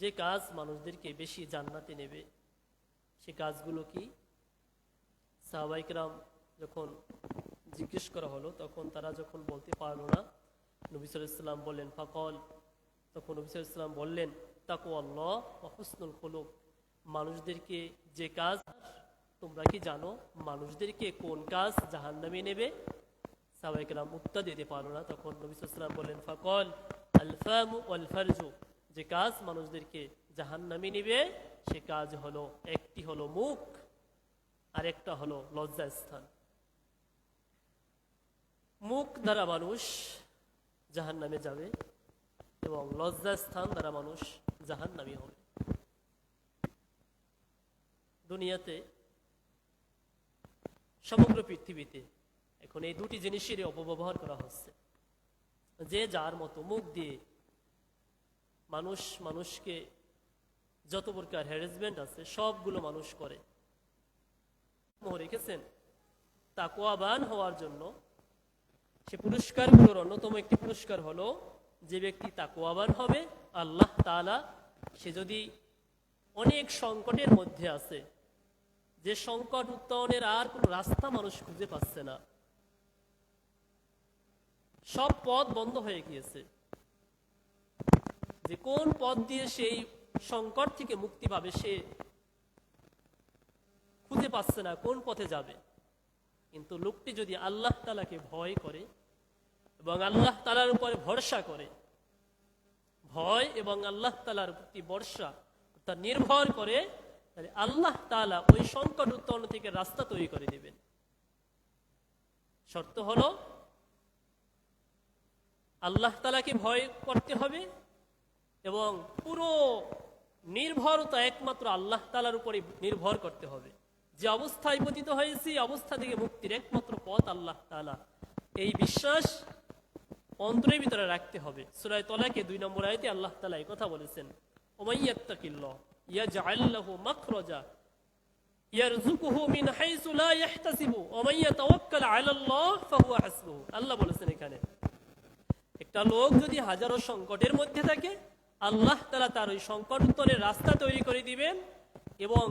যে কাজ মানুষদেরকে বেশি জান্নাতে নেবে সে কাজগুলো কি? সাহাবায়ে কেরাম যখন জিজ্ঞেস করা হলো তখন তারা যখন বলতে পারলো না, নবী সাল্লাল্লাহু আলাইহি ওয়াসাল্লাম বললেন ফাকাল, তখন নবী সাল্লাল্লাহু আলাইহি ওয়াসাল্লাম বললেন তাকওয়াল্লাহ ওয়া হুসনুল খুলুক। মানুষদেরকে যে কাজ, তোমরা কি জানো মানুষদেরকে কোন কাজ জাহান্নামে নেবে? সাহাবায়ে কেরাম উত্তর দিতে পারলো না। তখন নবী সাল্লাল্লাহু আলাইহি ওয়াসাল্লাম বললেন ফাকাল আল ফামু ওয়াল ফারজু, যে কাজ মানুষদেরকে জাহান্নামে নেবে সে কাজ হলো, একটি হলো মুখ আর একটা হলো লজ্জাস্থান। মুখ দ্বারা মানুষ জাহান্নামে যাবে এবং লজ্জাস্থান দ্বারা মানুষ জাহান্নামী হবে। দুনিয়াতে সমগ্র পৃথিবীতে এখন এই দুটি জিনিসেরই অপব্যবহার করা হচ্ছে। যে যার মতো মুখ দিয়ে মানুষকে যত প্রকার হ্যারাসমেন্ট আছে সবগুলো মানুষ করে। রেখেছেন তাকওয়াবান হওয়ার জন্য সে পুরস্কারগুলোর অন্যতম একটি পুরস্কার হলো, যে ব্যক্তি তাকওয়াবান হবে আল্লাহ তাআলা, সে যদি অনেক সংকটের মধ্যে আছে, যে সংকট উত্তরণের আর কোনো রাস্তা মানুষ খুঁজে পাচ্ছে না, সব পথ বন্ধ হয়ে গিয়েছে, যে কোন পথ দিয়ে সেই সংকট থেকে মুক্তি পাবে সে খুঁজে পাচ্ছে না, কোন পথে যাবে। কিন্তু লোকটি যদি আল্লাহ তাআলাকে ভয় করে এবং আল্লাহ তাআলার উপরে ভরসা করে, ভয় এবং আল্লাহ তাআলার প্রতি ভরসা তা নির্ভর করে, তাহলে আল্লাহ তাআলা ওই সংকট উত্তরণ থেকে রাস্তা তৈরি করে দিবেন। শর্ত হলো আল্লাহ তাআলাকে ভয় করতে হবে এবং পুরো নির্ভরতা একমাত্র আল্লাহ তাআলার উপরে নির্ভর করতে হবে। যে অবস্থায় পতিত হয়েছি অবস্থা থেকে মুক্তির একমাত্র পথ আল্লাহ তাআলা, এই বিশ্বাস অন্তরের ভিতরে রাখতে হবে। সূরা তালাকে 2 নম্বর আয়াতে আল্লাহ তাআলা এই কথা বলেছেন, ওমাইয়াত্তাকিল্লাহ ইয়াজআল লাহু মাখরাজা ইয়ারযুকুহু মিন হাইসু লা ইয়াহতাসিবু ওয়া মান ইয়াতাওয়াক্কাল আলাল্লাহ ফাহুয়া হাসবুহু। আল্লাহ বলেছেন এখানে একটা লোক যদি হাজারো সংকটের মধ্যে থাকে, আল্লাহ তাআলা তার ওই সংকট উত্তরের রাস্তা তৈরি করে দিবেন এবং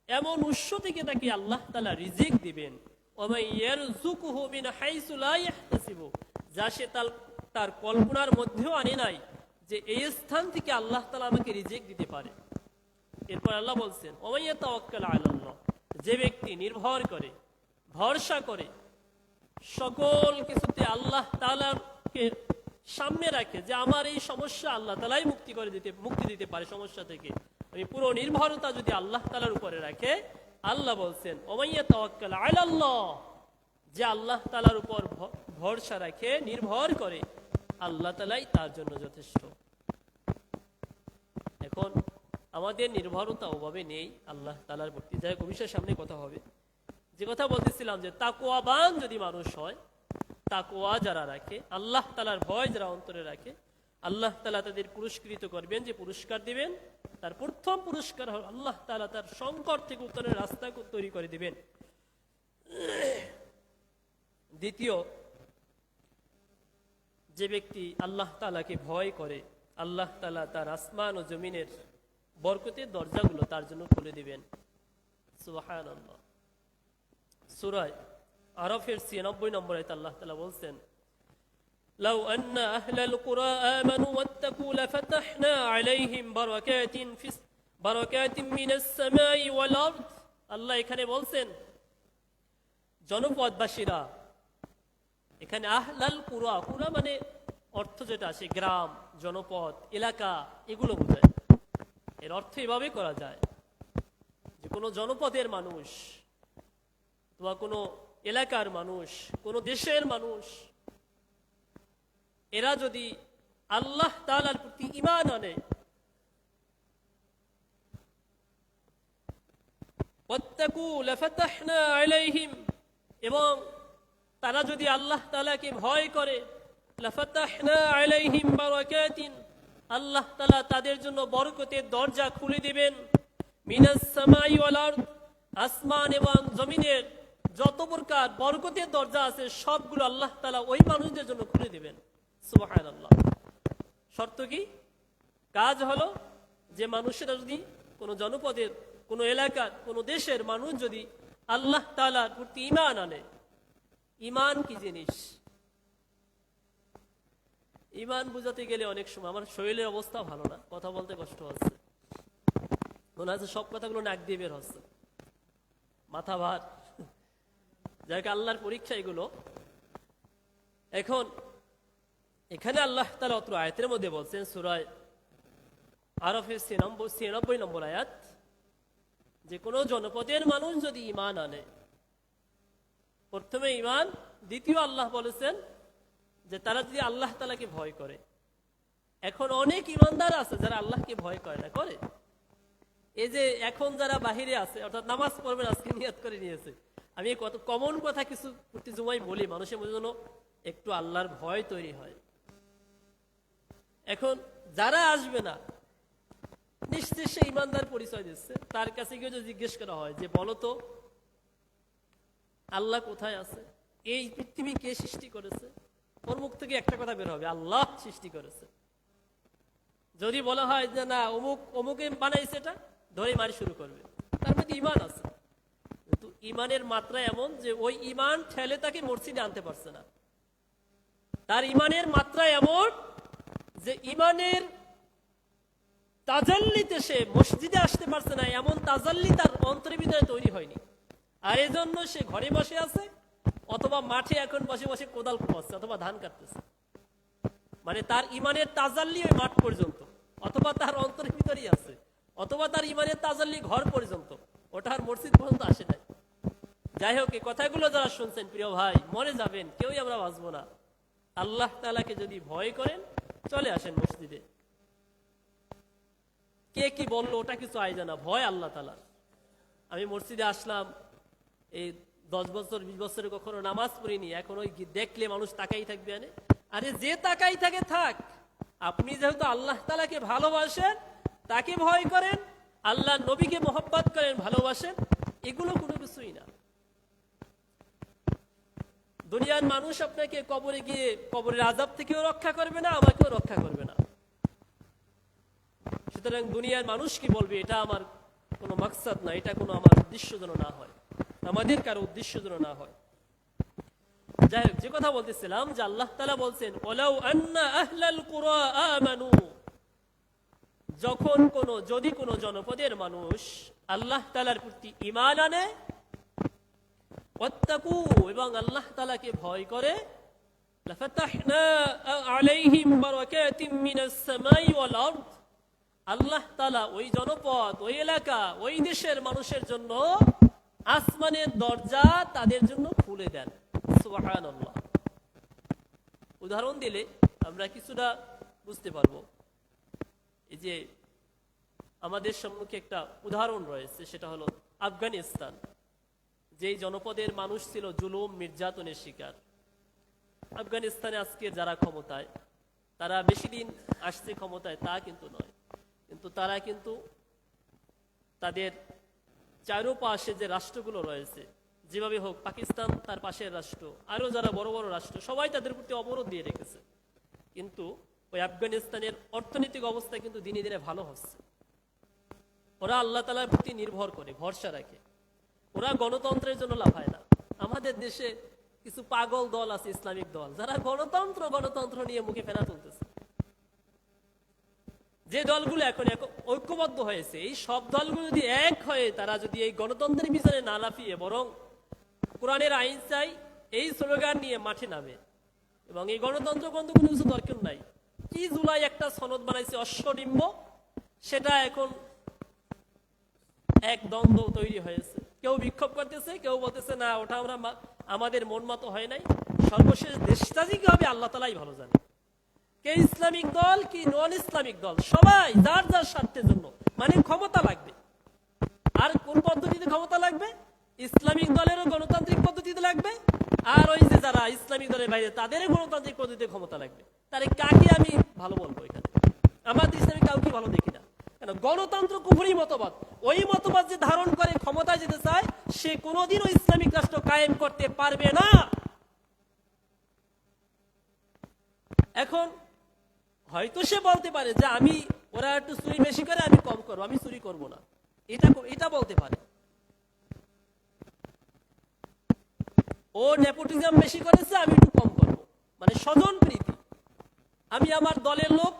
এমন উৎস থেকে তাকে আল্লাহ তাআলা রিজিক দিবেন, ওয়া মান ইয়ারযুকুহু মিন হাইসু লা ইয়াহতাসিবু, যা সে তার কল্পনার মধ্যেও আনে নাই যে এই স্থান থেকে আল্লাহ তাআলা আমাকে রিজিক দিতে পারে। এরপর আল্লাহ বলছেন ওয়া মান ইয়াতাওয়াক্কাল আলাল্লাহ, যে ব্যক্তি নির্ভর করে ভরসা করে সকল কিছুতে আল্লাহ তাআলাকে সামনে রাখে, যে আমার এই সমস্যা আল্লাহ তাআলাই মুক্তি দিতে পারে সমস্যা থেকে, আমি পুরো নির্ভরতা যদি আল্লাহ তাআলার উপরে রাখে, আল্লাহ বলছেন ওয়া মান ইয়াতাওয়াক্কাল আলাল্লাহ, যে আল্লাহ তাআলার উপর ভরসা রাখে নির্ভর করে আল্লাহ তাআলাই তার জন্য যথেষ্ট। এখন আমাদের নির্ভরতা ওভাবে নেই আল্লাহ তাআলার প্রতি। যাই হোক, বিষয়ের সামনে কথা হবে। যে কথা বলতেছিলাম যে তাকওয়াবান যদি মানুষ হয়, তাকওয়া যারা রাখে, আল্লাহ তাআলার ভয় যারা অন্তরে রাখে, আল্লাহ তাআলা তাদের পুরস্কৃত করবেন, যে পুরস্কার দিবেন। তার প্রথম পুরস্কার হল আল্লাহ তাআলা তার সংকট থেকে উত্তরের রাস্তা তৈরি করে দিবেন। দ্বিতীয়, যে ব্যক্তি আল্লাহ তাআলাকে ভয় করে, আল্লাহ তাআলা তার আসমান ও জমিনের বরকতের দরজাগুলো তার জন্য খুলে দিবেন। সুবহানাল্লাহ। সূরা আরাফের 96 নম্বর আয়াতে আল্লাহ তাআলা বলছেন লাউ আন্না আহলাল কুরা আমানু ওয়াত্তাকু লাফাতাহনা আলাইহিম বারাকাতিন মিনাস সামাই ওয়াল আরদ। আল্লাহ এখানে বলছেন জনপদবাসীরা, এখানে আহলাল কুরা, কুরা মানে অর্থ যেটা আছে গ্রাম, জনপদ, এলাকা, এগুলো বোঝায়। এর অর্থ এভাবে করা যায় যে কোনো জনপদের মানুষ অথবা কোনো এলাকার মানুষ, কোনো দেশের মানুষ, এরা যদি আল্লাহ তাআলার প্রতি ঈমান আনে, ওয়াত্তাকু লাফাতাহনা আলাইহিম, এবং তারা যদি আল্লাহ তাআলাকে ভয় করে, লাফাতাহনা আলাইহিম বারাকাতিন, আল্লাহ তাআলা তাদের জন্য বরকতের দরজা খুলে দিবেন, মিনাস সামাই ওয়াল আরদ, আসমান এবং জমিনের যত প্রকার বরকতের দরজা আছে সবগুলো আল্লাহ তাআলা ওই মানুষদের জন্য খুলে দিবেন। সুবহানাল্লাহ। শর্ত কি? কাজ হলো যে মানুষেরা যদি কোনো জনপদের, কোনো এলাকার, কোনো দেশের মানুষ যদি আল্লাহ তাআলার প্রতি ঈমান আনে, ঈমান কি জিনিস? ঈমান বুঝাতে গেলে অনেক সময় আমার শরীরের অবস্থা ভালো না, কথা বলতে কষ্ট হচ্ছে, মনে হচ্ছে সব কথাগুলো নাক দিয়ে বের হচ্ছে, মাথা ভার, যাকে আল্লাহর পরীক্ষা এগুলো। এখন এখানে আল্লাহ তাআলা অত্র আয়াতের মধ্যে বলছেন, সূরা আরাফের ৯৬ নম্বর আয়াত, যে কোনো জনপদের মানুষ যদি ঈমান আনে, প্রথমে ঈমান, দ্বিতীয় আল্লাহ বলেছেন যে তারা যদি আল্লাহ তাআলাকে ভয় করে। এখন অনেক ঈমানদার আছে যারা আল্লাহকে ভয় করে না, করে। এই যে এখন যারা বাহিরে আছে, অর্থাৎ নামাজ পড়বেন আজকে নিয়ত করে নিয়েছে, আমি কত কমন কথা কিছু প্রতি জুমায় বলি, মানুষের মধ্যে যেন একটু আল্লাহর ভয় তৈরি হয়। এখন যারা আসবে না, নিশ্চয় সে ঈমানদার পরিচয় দিচ্ছে, তার কাছে গিয়ে যদি জিজ্ঞেস করা হয় যে বলো তো আল্লাহ কোথায় আছে, এই পৃথিবী কে সৃষ্টি করেছে, ওর মুখ থেকে একটা কথা বের হবে, আল্লাহ সৃষ্টি করেছে। যদি বলা হয় যে না অমুকে বানাইছে, এটা ধরে মারি শুরু করবে, তার মধ্যে ঈমান আছে। কিন্তু ঈমানের মাত্রা এমন যে ওই ঈমান ঠেলে তাকে মসজিদে আনতে পারছে না। তার ঈমানের মাত্রা এমন যে ঈমানের তাজাল্লিতে সে মসজিদে আসতে পারছে না, এমন তাজাল্লি তার অন্তরের ভিতরে তৈরি হয়নি। আর এজন্য সে ঘরে বসে আছে, অথবা মাঠে এখন বসে বসে কোদাল কোপাচ্ছে, অথবা ধান কাটতেছে। মানে তার ঈমানের তাজাল্লি ওই মাঠ পর্যন্ত, অথবা তার অন্তরের ভিতরেই আছে, অথবা তার ঈমানের তাজাল্লি ঘর পর্যন্ত, ওটা আর মসজিদ পর্যন্ত আসে নাই। যাই হোক, এই কথাগুলো যারা শুনছেন প্রিয় ভাই, মরে যাবেন, কেউই আমরা বাঁচবো না। আল্লাহ তাআলাকে যদি ভয় করেন, চলে আসেন মসজিদে। কে কি বললো ওটা কিছু আয়োজন না, ভয় আল্লাহ তাআলার। আমি মসজিদে আসলাম, এই 10 বছর 20 বছরে কখনো নামাজ পড়িনি, এখন ওই দেখলে মানুষ তাকাই থাকবে। আরে যে তাকাই থাকে থাক, আপনি যেহেতু আল্লাহ তাআলাকে ভালোবাসেন, তাকে ভয় করেন, আল্লাহ নবীকে মহব্বত করেন, ভালোবাসেন, এগুলো কোনো কিছুই না। দুনিয়ার মানুষ আপনাকে কবরে গিয়ে কবরের আযাব থেকেও রক্ষা করবে না, আমাকেও রক্ষা করবে না। সুতরাং দুনিয়ার মানুষ কি বলবে, এটা আমার কোনো মাকসাদ না, এটা কোনো আমার উদ্দেশ্য যেন না হয়, আমাদের কারো উদ্দেশ্য যেন না হয়। যাই হোক, যে কথা বলতেছিলাম যে আল্লাহ তাআলা বলছেন, ওয়ালাউ আন্না আহলাল কুরা আমানু, যদি কোনো জনপদের মানুষ আল্লাহ তাআলার প্রতি ঈমান আনে, ওয়াত্তাকু, এবং আল্লাহ তাআলাকে ভয় করে, লাফাতাহনা আলাইহিম বারাকাতিম মিনাস সামাই ওয়াল আরদ, আল্লাহ তাআলা ওই জনপদ, ওই এলাকা, ওই দেশের মানুষের জন্য আসমানের দরজা তাদের জন্য খুলে দেন। সুবহানাল্লাহ। উদাহরণ দিলে আমরা কিছুটা বুঝতে পারবো। এই যে আমাদের সম্মুখে একটা উদাহরণ রয়েছে, সেটা হলো আফগানিস্তান। যেই জনপদের মানুষ ছিল জুলুম নির্যাতনের শিকার, আফগানিস্তানে আজকে যারা ক্ষমতায়, তারা বেশি দিন আসছে ক্ষমতায় তা কিন্তু নয়, কিন্তু তারা কিন্তু তাদের চারপাশে যে রাষ্ট্রগুলো রয়েছে, যেভাবে হোক, পাকিস্তান তার পাশের রাষ্ট্র, আরো যারা বড় বড় রাষ্ট্র, সবাই তাদের প্রতি অবরোধ দিয়ে রেখেছে। কিন্তু ওই আফগানিস্তানের অর্থনৈতিক অবস্থা কিন্তু দিনে দিনে ভালো হচ্ছে। ওরা আল্লাহ তাআলার প্রতি নির্ভর করে, ভরসা রাখে, ওরা গণতন্ত্রের জন্য লাফায় না। আমাদের দেশে কিছু পাগল দল আছে, ইসলামিক দল, যারা গণতন্ত্র নিয়ে মুখে ফেনা তুলতেছে। যে দলগুলো এখন ঐক্যবদ্ধ হয়েছে, এই সব দলগুলো যদি এক হয়ে তারা যদি এই গণতন্ত্রের পিছনে না লাফিয়ে বরং কোরআনের আইন চাই এই স্লোগান নিয়ে মাঠে নামে, এবং এই গণতন্ত্র কোনো কিছু দরকার নাই। কি জুলাই একটা সনদ বানাইছে অশ্বডিম্ব, সেটা এখন এক দ্বন্দ্ব তৈরি হয়েছে। কেউ বিক্ষোভ করতেছে, কেউ বলতেছে না ওটা আমাদের মন মতো হয় নাই। সর্বশেষ দেশটা কি হবে আল্লাহ তাআলাই ভালো জানে। কে ইসলামিক দল কি নন ইসলামিক দল, সবাই যার যার স্বার্থের জন্য, মানে ক্ষমতা লাগবে। আর কোন পদ্ধতিতে ক্ষমতা লাগবে? ইসলামিক দলেরও গণতান্ত্রিক পদ্ধতিতে লাগবে, আর ওই যে যারা ইসলামিক দলের বাইরে তাদেরও গণতান্ত্রিক পদ্ধতিতে ক্ষমতা লাগবে। তাহলে কাকে আমি ভালো বলবো? এখানে আমাদের ইসলামিক কাউকে ভালো দেখি না। কেন? গণতন্ত্র কুফরি মতবাদ, ওই মতবাদ যে ধারণ করে ক্ষমতায় যেতে চায়, সে কোনোদিনও ইসলামিক রাষ্ট্র কায়েম করতে পারবে না। এখন হয়তো সে বলতে পারে যে আমি ওরা একটু চুরি বেশি করে, আমি কম করবো, আমি চুরি করব না, এটা বলতে পারে। ও নেপোটিজম বেশি করেছে, আমি একটু কম করব, মানে স্বজন প্রীতি। আমি আমার দলের লোক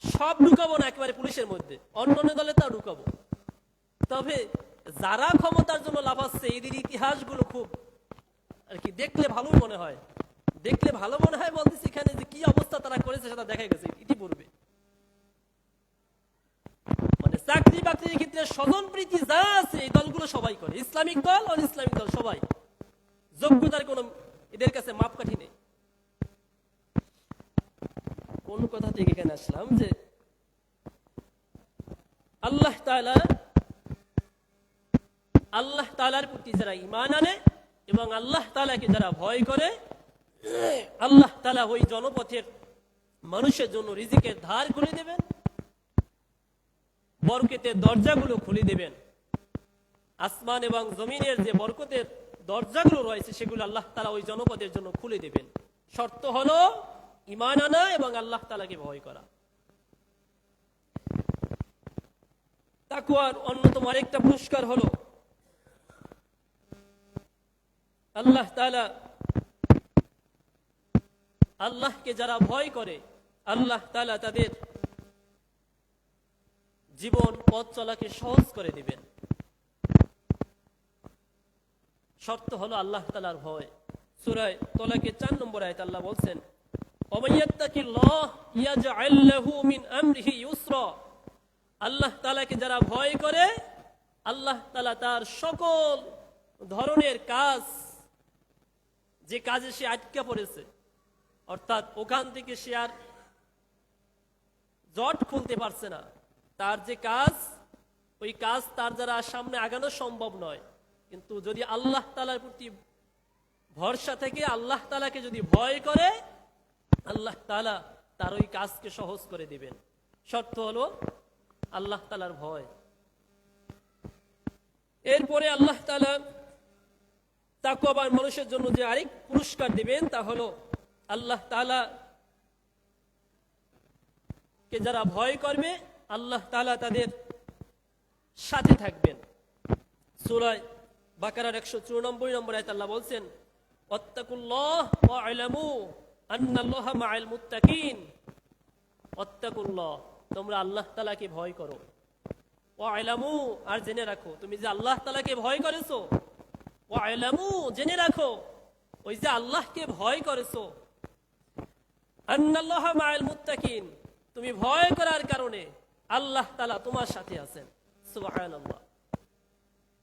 সব ঢুকাবো না একেবারে পুলিশের মধ্যে, অন্য অন্য দলে তা ঢুকাবো। তবে যারা ক্ষমতার জন্য লাফাচ্ছে, এদের ইতিহাসগুলো খুব আর কি দেখলে ভালো মনে হয়, বলতেছি এখানে যে কি অবস্থা তারা করেছে সেটা দেখা গেছে ইতিপূর্বে। মানে চাকরি বাকরির ক্ষেত্রে স্বজন প্রীতি যা আছে এই দলগুলো সবাই করে, ইসলামিক দল অন ইসলামিক দল সবাই, যোগ্যতার কোন এদের কাছে মাপকাঠি নেই। কোন কথা থেকে এখানে আসলাম যে আল্লাহ তাআলার প্রতি যারা ঈমান আনে এবং আল্লাহ তাআলাকে যারা ভয় করে, আল্লাহ তাআলা ওই জনপথের মানুষের জন্য রিজিকের ধার খুলে দেবেন, বরকতের দরজাগুলো খুলে দেবেন। আসমান এবং জমিনের যে বরকতের দরজাগুলো রয়েছে সেগুলো আল্লাহ তাআলা ওই জনপদের জন্য খুলে দেবেন। শর্ত হলো ঈমান আনা এবং আল্লাহ তাআলাকে ভয় করা। তাকওয়ার অন্যতম আরেকটা পুরস্কার হলো আল্লাহ তাআলা, আল্লাহকে যারা ভয় করে আল্লাহ তাআলা তাদের জীবন পথ চলাকে সহজ করে দিবেন। শর্ত হলো আল্লাহ তাআলার ভয়। সূরা তালাকে 4 নম্বর আয়াতে আল্লাহ বলছেন, ওমাইয়াত্তাকিল্লাহ ইয়াজআল লাহু মিন আমরিহি ইউসরা। আল্লাহ তাআলাকে যারা ভয় করে আল্লাহ তাআলা তার সকল ধরনের কাজ, যে কাজে সে আটকে পড়েছে, অর্থাৎ ওখান থেকে সে আর জট খুলতে পারছে না, তার যে কাজ, ওই কাজ তার দ্বারা সামনে আগানো সম্ভব নয়। কিন্তু যদি আল্লাহ তাআলার প্রতি ভরসা থেকে আল্লাহ তাআলাকে যদি ভয় করে, আল্লাহ তাআলা তার ওই কাজকে সহজ করে দিবেন। শর্ত হলো আল্লাহ তাআলার ভয়। এরপরে আল্লাহ তাআলা তাকওয়াবান মানুষের জন্য যে আরেক পুরস্কার দিবেন তা হলো আল্লাহ তাআলা কে যারা ভয় করবে আল্লাহ তাআলা তাদের সাথে থাকবেন। সূরা বাকারার 194 নম্বর আয়াতে আল্লাহ বলছেন, ওয়াত্তাকুল্লাহ ওয়া'লামু আন্নাল্লাহা মা'আল মুত্তাকিন। ওয়াত্তাকুল্লাহ, তোমরা আল্লাহ তাআলাকে ভয় করো, ওয়া'লামু, আর জেনে রাখো তুমি যে আল্লাহ তাআলাকে ভয় করেছো, ওয়া'লামু, জেনে রাখো ওই যে আল্লাহকে ভয় করেছো, আন্নাল্লাহা মা'আল মুত্তাকিন, তুমি ভয় করার কারণে আল্লাহ তাআলা তোমার সাথে আছেন। সুবহানাল্লাহ।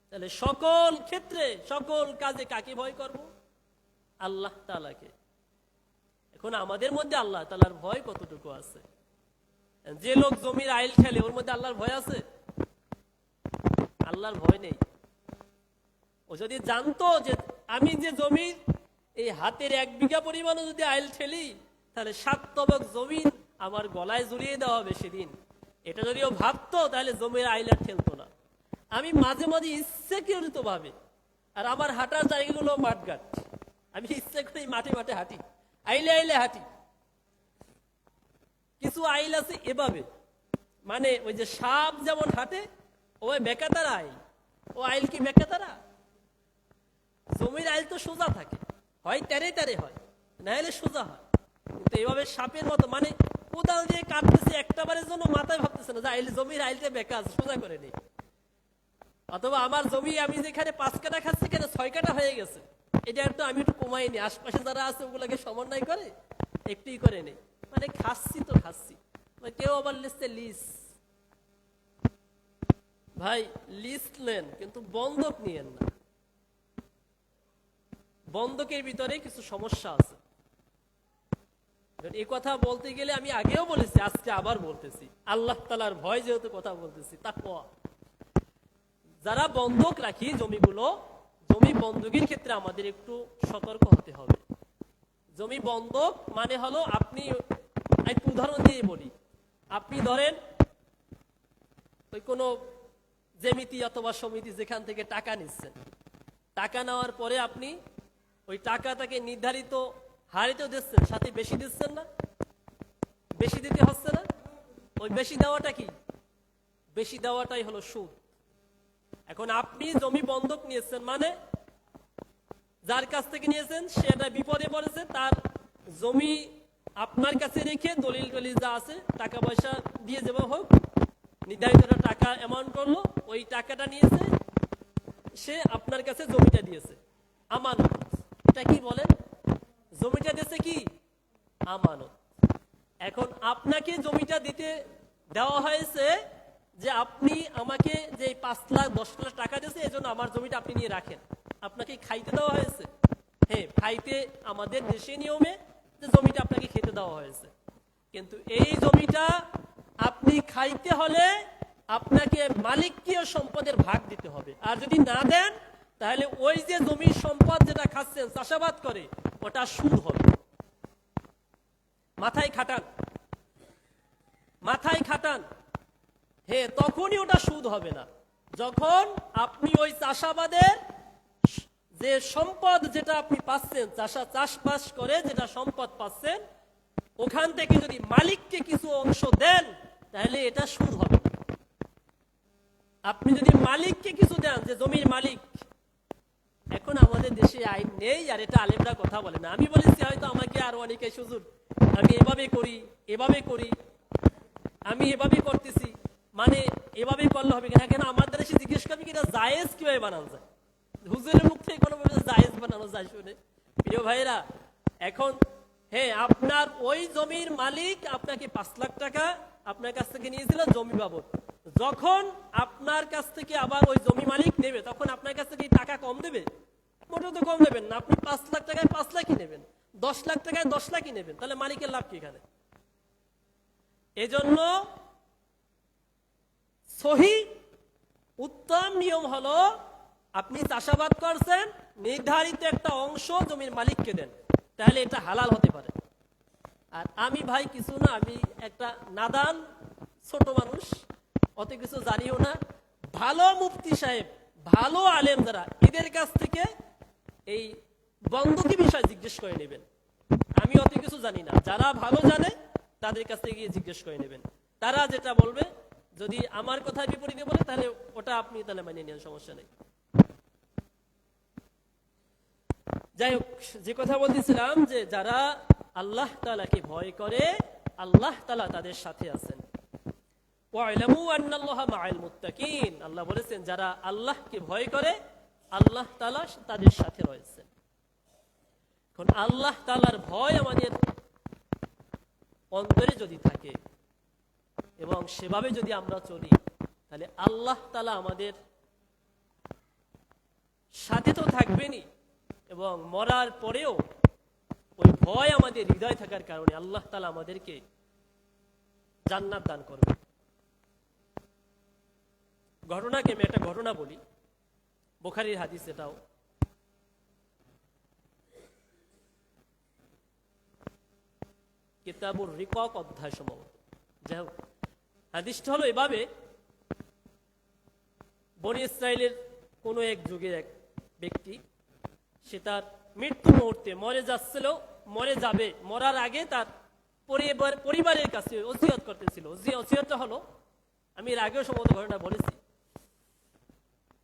তাহলে সকল ক্ষেত্রে সকল কাজে কাকে ভয় করব? আল্লাহ তাআলাকে। এখন আমাদের মধ্যে আল্লাহ তাআলার ভয় কতটুকু আছে? যে লোক জমির আইল খেলে ওর মধ্যে আল্লাহর ভয় আছে? আল্লাহর ভয় নেই। ও যদি জানতো যে আমি যে জমির এই হাতের 1 বিঘা পরিমাণও যদি আইল ঠেলি তাহলে 7 তবক জমিন আমার গলায় জড়িয়ে দেওয়া হবে সেদিন, এটা যদি ও ভাবতো তাহলে জমির আইল আর ঠেলতো না। আমি মাঝে মাঝে ইচ্ছাকৃত ভাবে, আর আমার হাঁটার জায়গাগুলো মাঠঘাট, আমি ইচ্ছা করে মাঠে মাঠে হাঁটি, আইলে আইলে হাঁটি। কিছু আইল আছে এভাবে, মানে ওই যে সাপ যেমন হাঁটে ওই বেকাতার আইল, ও আইল কি বেকাতারা? জমির আইল তো সোজা থাকে, হয় তেরে তেরে হয়, না হলে সোজা হয়। কিন্তু এইভাবে সাপের মতো, মানে কোদাল দিয়ে কাটতেছে একটা বারের জন্য মাথায় ভাবতেছে না যে আইল জমির আইলটা বেকা আছে, সোজা করে নেই। অথবা আমার জমি আমি যেখানে 5 কাঠা খাচ্ছি কেন 6 কাঠা হয়ে গেছে, এটা একটু আমি একটু কমাই নি, আশপাশে যারা আছে ওগুলাকে সমন্বয় করে একটুই করে নেই, মানে খাচ্ছি তো খাচ্ছি। কেউ আবার লিস্টে লিস, ভাই লিস্ট নেন কিন্তু বন্ধক নিয়েন না, বন্ধকের ভিতরে কিছু সমস্যা আছে। এই কথা বলতে গেলে আমি আগেও বলেছি, আজকে আবার বলতেছি, আল্লাহ তাআলার ভয় যেহেতু কথা বলতেছি, তাকওয়া। যারা বন্ধক রাখি জমিগুলো, জমি বন্ধকের ক্ষেত্রে আমাদের একটু সতর্ক হতে হবে। জমি বন্ধক মানে হলো, আপনি একটু উদাহরণ দিয়ে বলি, আপনি ধরেন ওই কোনো জমিতি অথবা সমিতি যেখান থেকে টাকা নিচ্ছেন, টাকা নেওয়ার পরে আপনি ওই টাকাটাকে নির্ধারিত হারে তো দিচ্ছেন, সাথে বেশি দিচ্ছেন না, বেশি দিতে হচ্ছে না, ওই বেশি দেওয়াটা কি? বেশি দেওয়াটাই হলো সুদ। এখন আপনি জমি বন্ধক নিয়েছেন, মানে যার কাছ থেকে নিয়েছেন সেটা বিপদে পড়েছে, তার জমি আপনার কাছে রেখে দলিল টলিল যা আছে টাকা পয়সা দিয়ে যাবো হোক, নির্ধারিত টাকা অ্যামাউন্ট করলো, ওই টাকাটা নিয়েছে, সে আপনার কাছে জমিটা দিয়েছে আমানত। এটা কি বলেন? জমিটা দিয়েছে কি? আমানত। এখন আপনাকে জমিটা দিতে দেওয়া হয়েছে যে আপনি আমাকে যে 5 লাখ 10 লাখ টাকা দিয়েছে, এই জন্য আমার জমিটা আপনি নিয়ে রাখেন। আপনাকে খাইতে দেওয়া হয়েছে। হ্যাঁ, খাইতে আমাদের দেশে নিয়মে যে জমিটা আপনাকে খেতে দেওয়া হয়েছে, কিন্তু এই জমিটা আপনি খাইতে হলে আপনাকে মালিকীয় সম্পদের ভাগ দিতে হবে। আর যদি না দেন তাহলে ওই যে জমির সম্পদ যেটা খাচ্ছেন, চাষাবাদ করে, ওটা সুদ হবে। মাথায় খাটান, মাথায় খাটান। হ্যাঁ, তখনই ওটা সুদ হবে না যখন আপনি ওই চাষাবাদের যে সম্পদ যেটা আপনি পাচ্ছেন, চাষবাস করে যেটা সম্পদ পাচ্ছেন, ওখান থেকে যদি মালিককে কিছু অংশ দেন তাহলে এটা সুদ হবে। আপনি যদি মালিককে কিছু দেন, যে জমির মালিক, এখন আমাদের দেশে আইন নেই, আর এটা আলেমরা কথা বলে না। আমি বলেছি হয়তো আমাকে আরো অনেকে সুযোগ, আমি এভাবে করি, এভাবে করি, আমি এভাবে করতেছি, মানে এভাবে করলে হবে কিনা। কেন আমাদের দেশে জিজ্ঞেস করবে কিনা জায়েজ কিভাবে বানানো যায়, হুজুরের মুখ থেকে কোনো জায়েজ বানানো যায় শুনে। প্রিয় ভাইরা, এখন হ্যাঁ, আপনার ওই জমির মালিক আপনাকে 5 লাখ টাকা আপনার কাছ থেকে নিয়েছিল জমি বাবদ। যখন আপনার কাছ থেকে আবার ওই জমি মালিক নেবে, তখন আপনার কাছ থেকে টাকা কম দেবে? মোটেও তো কম নেবেন না। আপনি 5 লাখ টাকায় 5 লাখই নেবেন, 10 লাখ টাকায় 10 লাখই নেবেন, তাহলে মালিকের লাভ কি এখানে? এজন্য সহি উত্তম নিয়ম হলো, আপনি চাষাবাদ করছেন, নির্ধারিত একটা অংশ জমির মালিককে দেন, তাহলে এটা হালাল হতে পারে। আর আমি ভাই কিছু না, আমি একটা নাদান ছোট মানুষ, অত কিছু জানিও না। ভালো মুফতি সাহেব, ভালো আলেম যারা, এদের কাছ থেকে এই বন্ধকি বিষয় জিজ্ঞেস করে নেবেন। আমি অত কিছু জানি না, যারা ভালো জানে তাদের কাছ থেকে গিয়ে জিজ্ঞেস করে নেবেন। তারা যেটা বলবে, যদি আমার কথা বিপরীতে বলে তাহলে ওটা আপনি তাহলে মানিয়ে নেন, সমস্যা নেই। যাই হোক, যে কথা বলতেছিলাম, যে যারা আল্লাহ তাআলাকে ভয় করে, আল্লাহ তাআলা তাদের সাথে আছেন। ওয়া'লামু আন্নাল্লাহা মা'আল মুত্তাকিন, আল্লাহ বলেছেন যারা আল্লাহকে ভয় করে আল্লাহ তাআলা তাদের সাথে রয়েছেন। এখন আল্লাহ তাআলার ভয় আমাদের অন্তরে যদি থাকে এবং সেভাবে যদি আমরা চলি, তাহলে আল্লাহ তাআলা আমাদের সাথে তো থাকবেনই, এবং মরার পরেও ওই ভয় আমাদের হৃদয় থাকার কারণে আল্লাহ তাআলা আমাদেরকে জান্নাত দান করবে। ঘটনাকে আমি একটা ঘটনা বলি, বুখারীর হাদিস, এটাও কিতাবুর রিকাক অধ্যায় সম্ভবত। যাই হোক, হাদিসটা হলো এভাবে, বনী ইসরাইলের কোন এক যুগের এক ব্যক্তি, সে তার মৃত্যু মুহূর্তে মরে যাচ্ছিল, মরে যাবে, মরার আগে তার পরিবারের কাছে ওসিয়ত করতেছিল। ওসিয়তটা হলো, আমি এর আগেও সম্ভবত ঘটনা বলেছি,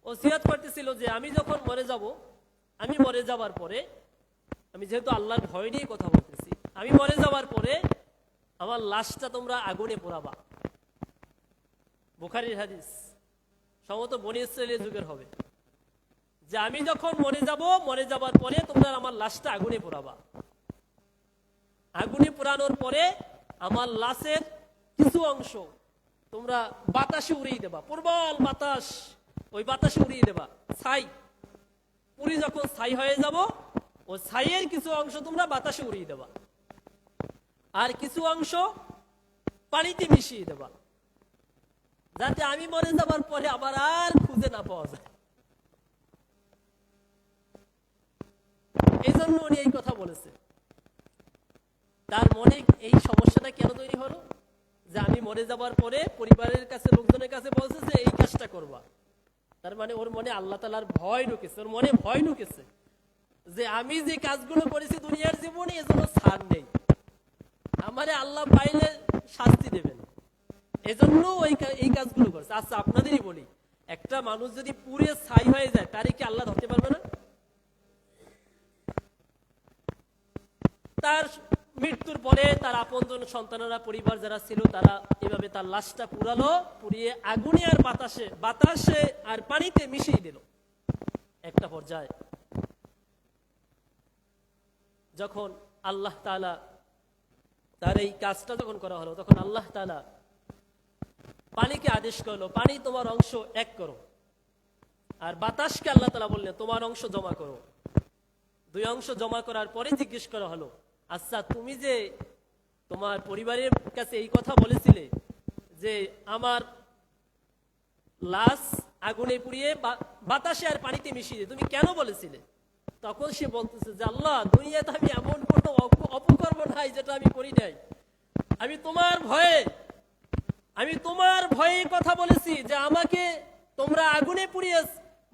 ওসিয়ত করতেছিল যে আমি যখন মরে যাব, আমি মরে যাবার পরে, আমি যেহেতু আল্লাহর ভয় নিয়ে কথা বলতেছি, আমি মরে যাওয়ার পরে আমার লাশটা তোমরা আগুনে পোড়াবা। বুখারীর হাদিস, সম্ভবত বনী ইসরাইলের যুগের হবে, যে আমি যখন মরে যাব, মরে যাবার পরে তোমরা আমার লাশটা আগুনে পোড়াবা। আগুনে পোড়ানোর পরে আমার লাশের কিছু অংশ তোমরা বাতাসে উড়িয়ে দেবা, প্রবল বাতাস, ওই বাতাসে উড়িয়ে দেবা। ছাই পুরি যখন ছাই হয়ে যাব, ওই ছাইয়ের কিছু অংশ তোমরা বাতাসে উড়িয়ে দেবা, আর কিছু অংশ পানিতে মিশিয়ে দেবা, যাতে আমি মরে যাবার পরে আবার আর খুঁজে না পাওয়া যায়। এই জন্য উনি এই কথা বলেছে। তার মনে এই সমস্যাটা কেন তৈরি হলো, যে আমি মরে যাবার পরে পরিবারের কাছে, লোকজনের কাছে বলছে যে এই কাজটা করবা। তার মানে ওর মনে আল্লাহ তাআলার ভয় ঢুকেছে, ওর মনে ভয় ঢুকেছে যে আমি যে কাজগুলো করেছি দুনিয়ার জীবনে, এজন্য ছাড় নেই, আমারে আল্লাহ পাইলে শাস্তি দেবেন। এজন্য এই কাজগুলো করছে। আচ্ছা আপনাদেরই বলি, একটা মানুষ যদি পুড়ে ছাই হয়ে যায় তারে কি আল্লাহ ধরতে পারবে না? তার মৃত্যুর পরে তার আপনজন সন্তানেরা, পরিবার যারা ছিল, তারা এভাবে তার লাশটা পুরালো, পুড়িয়ে আগুনে আর বাতাসে আর পানিতে মিশিয়ে দিল। একটা পর্যায়ে যখন আল্লাহ তাআলা তার এই কাজটা যখন করা হলো, তখন আল্লাহ তাআলা পানিকে আদেশ করলো, পানি তোমার অংশ এক করো। আর বাতাসকে আল্লাহ তাআলা বললেন, তোমার অংশ জমা করো। দুই অংশ জমা করার পরে জিজ্ঞেস করা হলো, আচ্ছা তুমি যে তোমার পরিবারের কাছে এই কথা বলেছিলে যে আমার লাশ আগুনে পুড়িয়ে বাতাসে আর পানিতে মিশিয়ে, তুমি কেন বলেছিলে? তখন সে বলতেছে যে আল্লাহ, দুনিয়াতে আমি এমন কোনো অপকর্ম নাই যেটা আমি করি নাই। আমি তোমার ভয়ে কথা বলেছি যে আমাকে তোমরা আগুনে পুড়িয়ে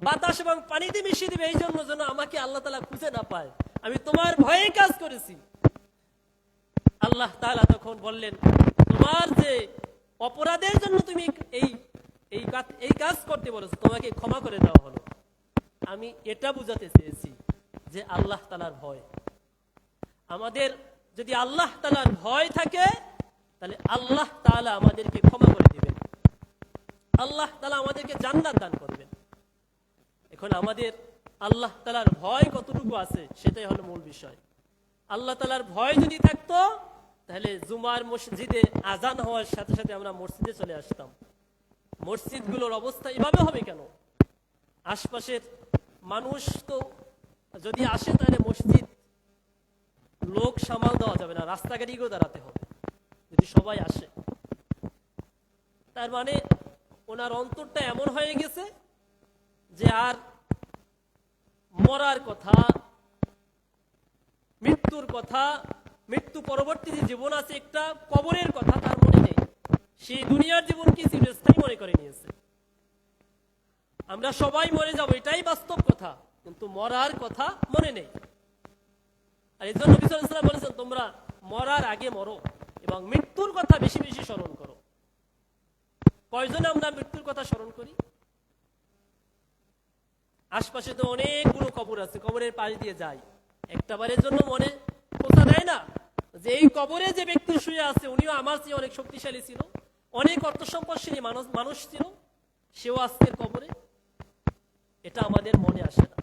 বাতাস এবং পানিতে মিশিয়ে দিবে, এই জন্য যেন আমাকে আল্লাহ তাআলা খুঁজে না পায়। আমি তোমার ভয়ে কাজ করেছি। আল্লাহ তাআলা তখন বললেন, তোমার যে অপরাধের জন্য তুমি এই কাজ করতে বলেছো, তোমাকে ক্ষমা করে দেওয়া হলো। আমি এটা বুঝাতে চেয়েছি যে আল্লাহ তাআলার ভয়, আমাদের যদি আল্লাহ তাআলার ভয় থাকে তাহলে আল্লাহ তাআলা আমাদেরকে ক্ষমা করে দিবেন, আল্লাহ তাআলা আমাদেরকে জান্নাত দান করবেন। এখন আমাদের আল্লাহ তাআলার ভয় কতটুকু আছে সেটাই হলো মূল বিষয়। আল্লাহ তাআলার ভয় যদি থাকতো তাহলে জুমার মসজিদে আজান হওয়ার সাথে সাথে আমরা মসজিদে চলে আসতাম। মসজিদগুলোর অবস্থা এভাবে হবে কেন? আশপাশের মানুষ তো যদি আসে তাহলে মসজিদ লোক সামাল দেওয়া যাবে না, রাস্তাঘাটেও দাঁড়াতে হবে যদি সবাই আসে। তার মানে ওনার অন্তরটা এমন হয়ে গেছে যে আর মরার কথা, মৃত্যুর কথা, মৃত্যু পরবর্তী যে জীবন আছে একটা কবরের কথা তার মনে নেই। সেই দুনিয়ার জীবনকে চিরস্থায়ী মনে করে নিয়েছে। আমরা সবাই মরে যাব, এটাই বাস্তব কথা, কিন্তু মরার কথা মনে নেই। আর এই জন্য নবী সাল্লাল্লাহু আলাইহি ওয়াসাল্লাম বলেছেন, তোমরা মরার আগে মরো এবং মৃত্যুর কথা বেশি বেশি স্মরণ করো। কয়জন আমরা মৃত্যুর কথা স্মরণ করি? আশপাশে তো অনেকগুলো কবর আছে, কবরের পাশ দিয়ে যাই, একটা বারের জন্য মনে পোষা দেয় না যে এই কবরে যে ব্যক্তি শুয়ে আছে উনিও আমার চেয়ে অনেক শক্তিশালী ছিল, অনেক অর্থ সম্পদশালী মানুষ ছিল, সেও আজকের কবরে। এটা আমাদের মনে আসে না।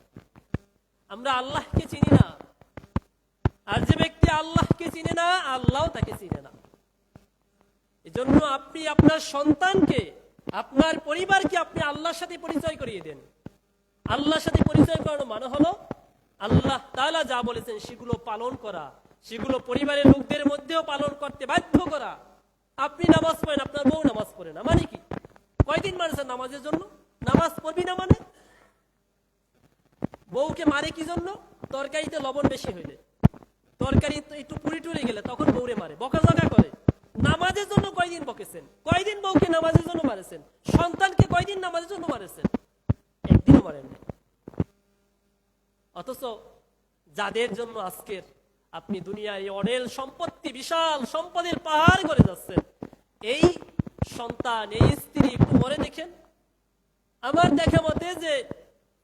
আমরা আল্লাহকে চিনি না, আর যে ব্যক্তি আল্লাহকে চিনে না আল্লাহও তাকে চিনে না। এজন্য আপনি আপনার সন্তানকে, আপনার পরিবারকে আপনি আল্লাহর সাথে পরিচয় করিয়ে দেন। আল্লাহর সাথে পরিচয় করানো মানে হলো আল্লাহ তাআলা যা বলেছেন সেগুলো পালন করা, সেগুলো পরিবারের লোকদের মধ্যেও পালন করতে বাধ্য করা। আপনি নামাজ পড়েন, আপনার বউ নামাজ পড়ে না, মানে কি? কয়দিন মানেছেন নামাজের জন্য? নামাজ পড়বি না মানে? বউকে মারে কি জন্য? তরকারিতে লবণ বেশি হইলে, তরকারি একটু পুরি টুরে গেলে তখন বউরে মারে, বকাঝকা করে। নামাজের জন্য কয়দিন বকেছেন? কয়দিন বউকে নামাজের জন্য মারেছেন? সন্তানকে কয়দিন নামাজের জন্য মারেছেন? একদিনও মারেননি। অথচ যাদের জন্য আজকের আপনি দুনিয়ায় অনেক সম্পত্তি, বিশাল সম্পদের পাহাড় করে যাচ্ছেন, এই সন্তান, এই স্ত্রী একটু মরে দেখেন। আমার দেখা মতে যে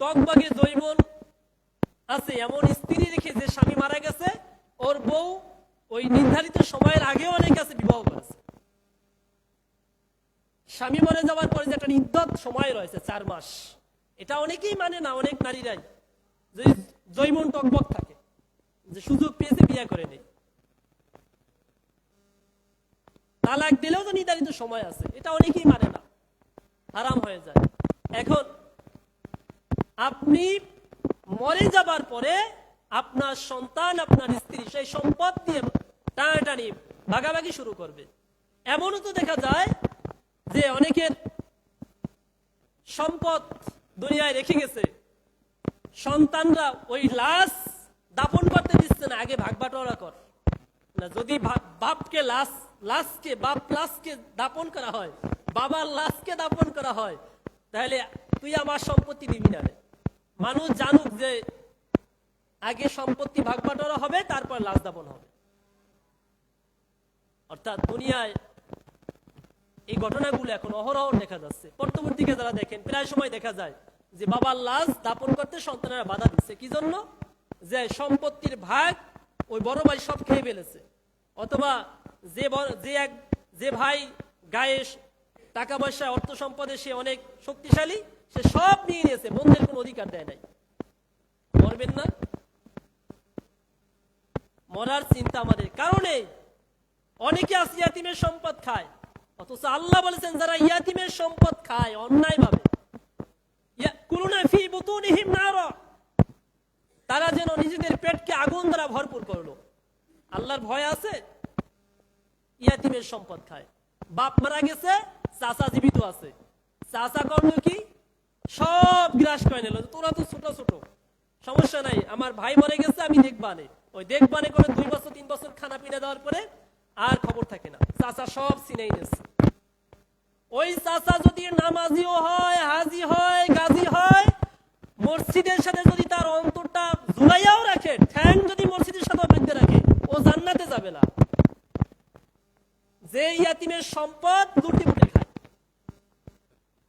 টকবাগে জৈবন আছে এমন স্ত্রী রেখে যে স্বামী মারা গেছে, ওর বউ ওই নির্ধারিত সময়ের আগে অনেক কাছে বিবাহ করেছে। স্বামী মরে যাওয়ার পরে যে একটা ইদ্যত সময় রয়েছে 4 মাস, এটা অনেকেই মানে না। অনেক নারীরাই যে জৈবন টকবক থাকে, যে সুযোগ পেয়েছে বিয়ে করে নেই, তালাক দিলেও তো নির্ধারিত সময় আছে, এটা অনেকেই মানে না, হারাম হয়ে যায়। এখন আপনি মরে যাবার পরে আপনার সন্তান, আপনার স্ত্রী সেই সম্পদ দিয়ে টানাটানি ভাগাভাগি শুরু করবে। এমনও তো দেখা যায় যে অনেকের সম্পদ দুনিয়ায় রেখে গেছে, সন্তানরা ওই লাশ দাফন করতে দিচ্ছে না, আগে ভাগ বাটোয়ারা কর না। যদি বাপকে লাশকে দাপন করা হয়, বাবার লাশকে দাপন করা হয়, তাহলে তুই আমার সম্পত্তি দিবি না। মানুষ জানুক যে আগে সম্পত্তি ভাগ বাটোয়ারা হবে, তারপর লাশ দাপন হবে। অর্থাৎ দুনিয়ায় এই ঘটনাগুলো এখন অহরহ দেখা যাচ্ছে। পরবর্তীকে যারা দেখেন প্রায় সময় দেখা যায় যে বাবার লাশ দাপন করতে সন্তানেরা বাধা দিচ্ছে। কি জন্য? যে সম্পত্তির ভাগ ওই বড় ভাই সব খেয়ে ফেলেছে, অথবা যে ভাই গায়ে টাকা পয়সা অর্থ সম্পদে সে অনেক শক্তিশালী, সে সব নিয়ে নিয়েছে, বোনদের কোনো অধিকার দেয় নাই। মরবেন না? মরার চিন্তা আমাদের কারণে অনেকে আছে ইয়াতিমের সম্পদ খায়, অথচ আল্লাহ বলেছেন যারা ইয়াতিমের সম্পদ খায় অন্যায় ভাবে, তারা যেন নিজেদের পেটকে আগুন দ্বারা ভরপুর করলো। আল্লাহর ভয় আছে? ইয়াতিমের সম্পদ খায়। বাপ মারা গেছে, চাচা জীবিত আছে, চাচা করলো কি? সব গ্রাস করে নিল। তোরা তো ছোট ছোট, সমস্যা নাই, আমার ভাই মরে গেছে, আমি দেখবানে। ওই দেখবানে করে 2 বছর 3 বছর খানা পিনা দেওয়ার পরে আর খবর থাকে না, চাচা সব চিনেই নিয়েছে। ওই চাচা যদি নামাজিও হয়, হাজি হয়, গাজী হয়, মসজিদের সাথে যদি তার অন্তরটা জুড়াইয়াও রাখে, ঠ্যাং যদি মসজিদের সাথে বেঁধে রাখে, ও জান্নাতে যাবে না। যে ইয়াতিমের সম্পদ লুটি পুটি খায়।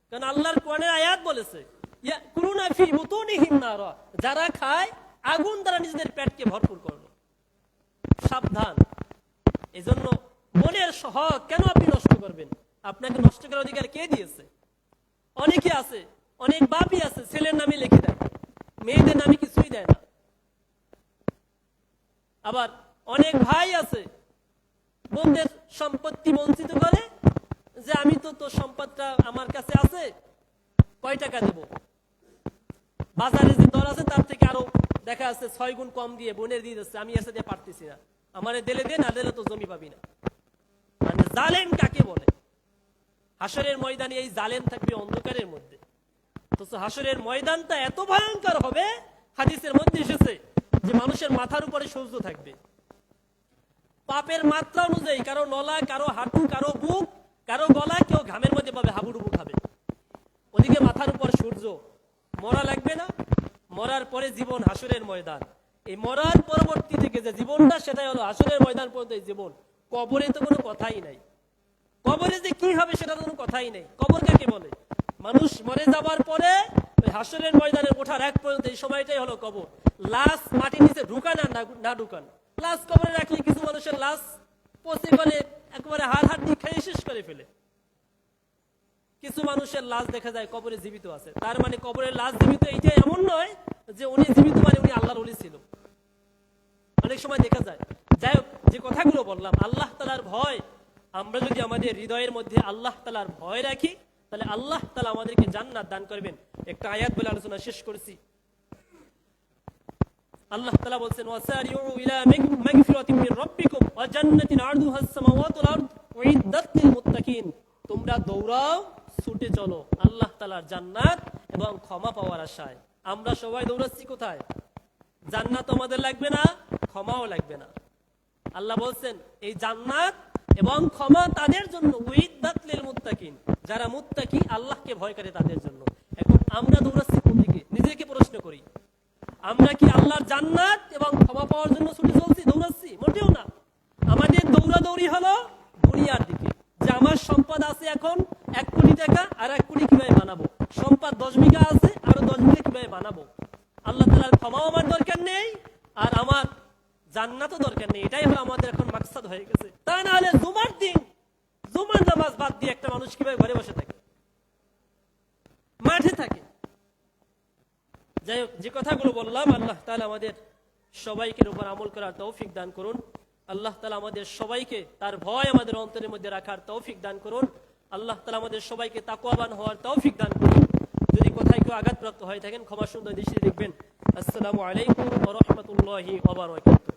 কারণ আল্লাহর কোরআনের আয়াত বলেছে ইয়াকুলুনা ফি বুতুনিহিম নার, যারা খায় আগুন দ্বারা নিজেদের পেটকে ভরপুর করলো। সাবধান। এজন্য মনের হক কেন আপনি নষ্ট করবেন? আপনাকে নষ্ট করার অধিকার কে দিয়েছে? অনেকে আছে, অনেক বাপই আছে ছেলের নামে লিখে দেয়, মেয়েদের নামে কিছুই দেয় না। আবার অনেক ভাই আছে বোনদের সম্পত্তি বঞ্চিত করে, যে আমি তো তোর সম্পদটা আমার কাছে আছে, কয় টাকা দেব? বাজারে যে দর আছে তার থেকে আরো দেখা যাচ্ছে 6 গুণ কম দিয়ে বোনের দিয়ে দিচ্ছে, আমি এসে দিয়ে পারতেছি না, আমারে দিলে দে, না দিলে তো জমি পাবি না। মানে জালেম কাকে বলে? হাসরের ময়দানে এই জালেম থাকবে অন্ধকারের মধ্যে। তো হাসরের ময়দানটা এত ভয়ঙ্কর হবে, হাদিসের মধ্যে এসেছে যে মানুষের মাথার উপরে সূর্য থাকবে, পাপের মাত্রা অনুযায়ী, কারো নলা, কারো হাঁটু, কারো বুক, কারো গলা, কেউ ঘামের মধ্যে পাবে, হাবুডুবু খাবে। ওদিকে মাথার উপর সূর্য। মরা লাগবে না? মরার পরে জীবন হাসরের ময়দান। এই মরার পরবর্তী থেকে যে জীবনটা, সেটাই হলো হাসরের ময়দান পর্যন্ত জীবন। কবরে তো কোনো কথাই নাই। কবরে যে কি হবে সেটা তো কোনো কথাই নেই। কবর কাকে বলে? মানুষ মরে যাবার পরে ওই হাসরের ময়দানে ওঠার এক পর্যন্ত এই সময়টাই হলো কবর। লাশ মাটির নিচে ঢুকান আর না ঢুকান। লাশ কবরে রাখলে কিছু মানুষের লাশ পচে গেলে একেবারে হাড় দিয়ে খেয়ে শেষ করে ফেলে। কিছু মানুষের লাশ দেখা যায় কবরে জীবিত আছে। তার মানে কবরের লাশ জীবিত এইটা এমন নয় যে উনি জীবিত মানে উনি আল্লাহর ওলি ছিল। অনেক সময় দেখা যায়। যাই হোক, যে কথাগুলো বললাম, আল্লাহ তাআলার ভয়, আমরা যদি আমাদের হৃদয়ের মধ্যে আল্লাহ তাআলার ভয় রাখি, তাহলে আল্লাহ তাআলা আমাদেরকে জান্নাত দান করবেন। একটা আয়াত বলে আলোচনা শেষ করেছি। আল্লাহ তাআলা বলেন, ওয়াসারিউ ইলা মাগফিরাতিন মির রাব্বিকুম ওয়া জান্নাতিন আরদুহাস সামাওয়াতু ওয়াল আরদ উইদ্দাত লিল মুত্তাকিন। তোমরা দৌড়াও, ছুটে চলো আল্লাহ তাআলার জান্নাত এবং ক্ষমা পাওয়ার আশায়। আমরা সবাই দৌড়াচ্ছি কোথায়? জান্নাত আমাদের লাগবে না, ক্ষমাও লাগবে না। আল্লাহ বলছেন এই জান্নাত এবং ক্ষমা তাদের জন্য, উইদ্দাত লিল মুত্তাকিন, যারা মুত্তাকি, আল্লাহকে ভয় করে তাদের জন্য। এখন আমরা দৌড়াচ্ছি কোন দিকে? নিজেকে প্রশ্ন করি। আমরা কি আল্লাহর জান্নাত এবং ক্ষমা পাওয়ার জন্য ছুটে চলছি, দৌড়াচ্ছি? মোটেও না। আমাদের দৌড়াদৌড়ি হলো দুনিয়ার দিকে, যে আমার সম্পদ আছে এখন 1 কোটি টাকা, আর 1 কোটি কিভাবে বানাবো? সম্পদ 10 বিঘা আছে, আরো 10 বিঘা কিভাবে বানাবো? আল্লাহ তাআলার ক্ষমাও আমার দরকার নেই, আর আমার জান্নাতও দরকার নেই। এটাই হলো আমাদের এখন মাকসাদ হয়ে গেছে। তা না হলে জুমার দিন জুমার নামাজ বাদ দিয়ে একটা মানুষ কিভাবে ঘরে বসে থাকে, মাঠে থাকে? যাই হোক, যে কথাগুলো বললাম, আল্লাহ তাআলা আমাদের সবাইকে উপর আমল করার তৌফিক দান করুন। আল্লাহ তাআলা আমাদের সবাইকে তার ভয় আমাদের অন্তরের মধ্যে রাখার তৌফিক দান করুন। আল্লাহ তাআলা আমাদের সবাইকে তাকওয়াবান হওয়ার তৌফিক দান করুন। যদি কোথায় কেউ আঘাতপ্রাপ্ত হয়ে থাকেন, ক্ষমা সুন্দর দৃষ্টিতে দেখবেন। আসসালামু আলাইকুম ওয়া রাহমাতুল্লাহি ওয়া বারাকাতুহু।